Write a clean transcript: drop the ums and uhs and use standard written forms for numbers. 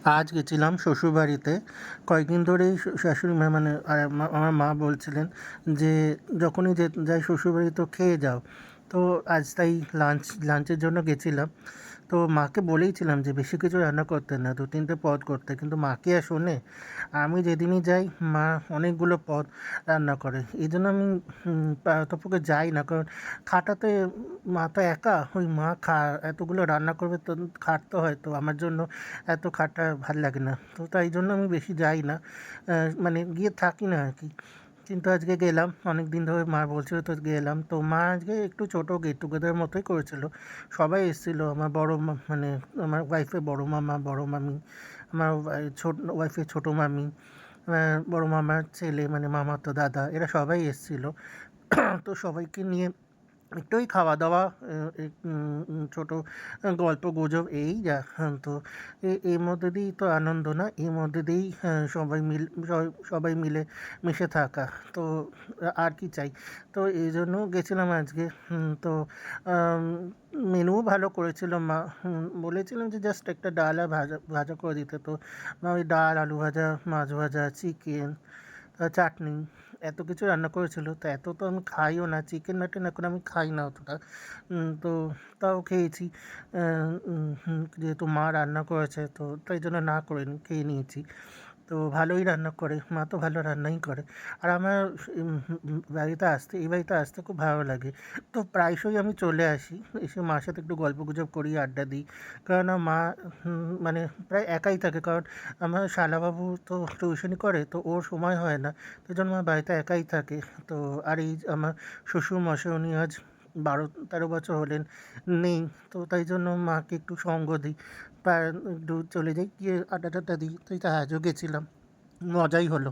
আজ গেছিলাম শ্বশুরবাড়িতে। কয়েকদিন ধরেই শাশুড়ি মা মানে আমার মা বলছিলেন যে, "যখনই যাই শ্বশুরবাড়ি তো খেয়ে যাও।" তো আজ তাই লাঞ্চের জন্য গেছিলাম। তো মাকে বলেইছিলাম যে বেশি কিছু রান্না করতে না, ২-৩ টে পদ করতে। কিন্তু মা কি আর শোনে? আমি যেদিনই যাই মা অনেকগুলো পদ রান্না করে। এইজন্য আমি পারতপক্ষে যাই না। কারণ খাটাতে মা তো একা, ওই মা এতগুলো রান্না করবে তো খাটতে হয়। তো আমার জন্য এত খাটা ভাল লাগে না। তো তাই জন্য আমি বেশি যাই না। মানে গিয়ে থাকি না আরকি। কিন্তু আজকে গেলাম। অনেক দিন ধরে মা বলছিল তো গেলাম। তো মা আজকে একটু ছোটো গেট টুগেদার মতোই করেছিল। সবাই এসেছিল। আমার বড় মানে আমার ওয়াইফের বড় মামা, বড় মামি, আমার ওয়াইফের ছোটো মামি, বড় মামার ছেলে মানে মামাতো দাদা, এরা সবাই এসেছিল। তো সবাইকে নিয়ে একটু ওই খাওয়া-দাওয়া, ছোটো গল্পগুজব এই যা। তো এর মধ্যে দিয়েই তো আনন্দ না? এর মধ্যে দিয়েই সবাই মিলে মিশে থাকা। তো আর কি চাই? তো এইজন্য গেছিলাম আজকে। তো আম মেনুও ভালো করেছিল মা। বলেছিলাম যে জাস্ট একটা ডাল আর ভাজা ভাজা করে দিতে। তো মা ওই ডাল, আলু ভাজা, মাছ ভাজা, চিকেন, চাটনি এত কিছু রান্না করেছিল। তো এত তো আমি খাইও না। চিকেন, মাটন এখন আমি খাই না অতটা। তো তাও খেয়েছি। যেহেতু মা রান্না করেছে তো তাই জন্য না করে খেয়ে নিয়েছি। তো ভালোই রান্না করে। মা তো ভালো রান্নাই করে। আর আমার এই বাড়িতে আসতে খুব ভালো লাগে। তো প্রায়শই আমি চলে আসি। এসে মার সাথে একটু গল্পগুজব করি, আড্ডা দিই। কেননা মা মানে প্রায় একাই থাকে। কারণ আমার শালাবাবু তো টিউশনি করে, তো ওর সময় হয় না। তো এইজন্য মা বাড়িতে একাই থাকে। তো আর এই আমার শ্বশুরমশাই উনি আজ ১২-১৩ বছর হলেন নেই। তো তাই জন্য মাকে একটু সঙ্গ দিই। একটু চলে যাই, গিয়ে আড্ডা-টাড্ডা দিই। তো এই তো আজও গেছিলাম। মজাই হলো।